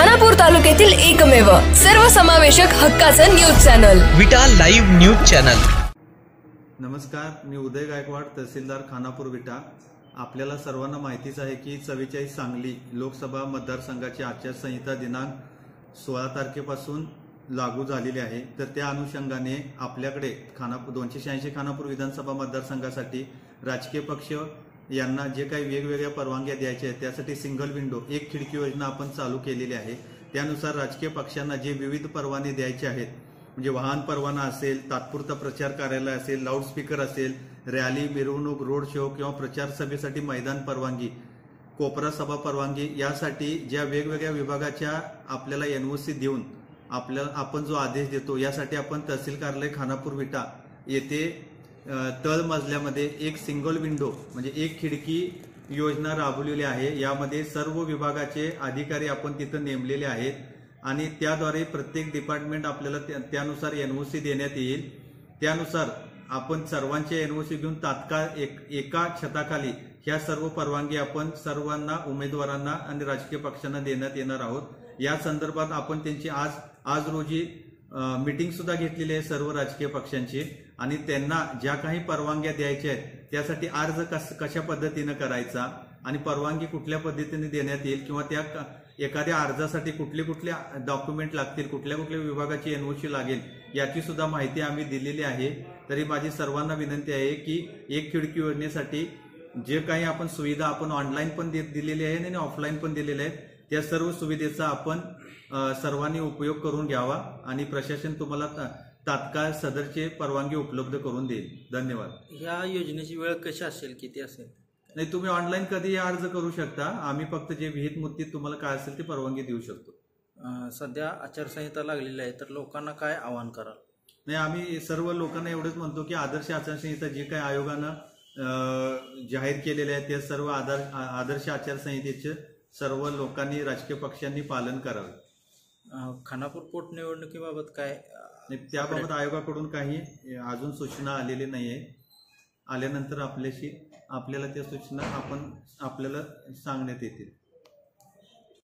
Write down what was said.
खानापूर तालुक्यातील एकमेव सर्वसमावेशक हक्काचं न्यूज चॅनल विटा लाईव्ह न्यूज चॅनल। नमस्कार, मी उदय गायकवाड, तहसीलदार खानापूर विटा। आपल्याला सर्वांना माहितीच आहे की 44 सांगली लोकसभा मतदारसंघाची आचारसंहिता दिनांक 16 तारखेपासून लागू झालेली आहे। तर त्या अनुषंगाने आपल्याकडे 286 खानापूर विधानसभा मतदारसंघासाठी राजकीय पक्ष यांना जे काही वेगवेगळ्या परवानग्या द्यायच्या आहेत त्यासाठी सिंगल विंडो एक खिडकी योजना आपण चालू केलेली आहे। त्यानुसार राजकीय पक्षांना जे विविध परवाने द्यायचे आहेत, म्हणजे वाहन परवाना असेल, तात्पुरता प्रचार कार्यालय असेल, लाऊडस्पीकर असेल, रॅली, मिरवणूक, रोड शो किंवा प्रचार सभेसाठी मैदान परवानगी, कोपरा सभा परवानगी, यासाठी ज्या वेगवेगळ्या विभागाच्या आपल्याला एनओसी देऊन आपण जो आदेश देतो, यासाठी आपण तहसील कार्यालय खानापूर विटा येथे तळ मजल्यामध्ये एक सिंगल विंडो म्हणजे एक खिडकी योजना राबवलेली आहे। यामध्ये सर्व विभागाचे अधिकारी आपण तिथं नेमलेले आहेत आणि त्याद्वारे प्रत्येक डिपार्टमेंट आपल्याला त्यानुसार एनओसी देण्यात येईल। त्यानुसार आपण सर्वांचे एनओसी घेऊन तात्काळ एका छताखाली ह्या सर्व परवानगी आपण सर्वांना, उमेदवारांना आणि राजकीय पक्षांना देण्यात येणार आहोत। या संदर्भात आपण त्यांची आज रोजी मीटिंग सुद्धा घेतलेली आहे सर्व राजकीय पक्षांची, आणि त्यांना ज्या काही परवानग्या द्यायच्या आहेत त्यासाठी अर्ज कशा पद्धतीने करायचा आणि परवानगी कुठल्या पद्धतीने देण्यात येईल किंवा त्या एखाद्या अर्जासाठी कुठले डॉक्युमेंट लागतील, कुठल्या विभागाची एनओसी लागेल, याची सुद्धा माहिती आम्ही दिलेली आहे। तरी माझी सर्वांना विनंती आहे की एक खिडकी योजनेसाठी जे काही आपण सुविधा आपण ऑनलाईन पण दिलेली आहे आणि ऑफलाईन पण दिलेल्या आहेत, त्या सर्व सुविधेचा आपण सर्वांनी उपयोग करून घ्यावा आणि प्रशासन तुम्हाला तात्काळ सदरचे परवानगी उपलब्ध करून देईल। धन्यवाद। या योजनेची वेळ कशी असेल, किती असेल? नाही, तुम्ही ऑनलाईन कधीही अर्ज करू शकता। आम्ही फक्त जे विहित मुद्दे तुम्हाला काय असेल ती परवानगी देऊ शकतो। सध्या आचारसंहिता लागलेली आहे, तर लोकांना काय आवाहन कराल? नाही, आम्ही सर्व लोकांना एवढंच म्हणतो की आदर्श आचारसंहिता जे काही आयोगानं जाहीर केलेले आहे ते सर्व आदर्श आचारसंहितेचे सर्व लोकांनी, राजकीय पक्षांनी पालन करावे। खानापूर पोटनिवडणुकीबाबत काय? त्याबाबत आयोगाकडून काही अजून सूचना आलेली नाहीये। आल्यानंतर आपल्याला त्या सूचना आपल्याला सांगण्यात येतील।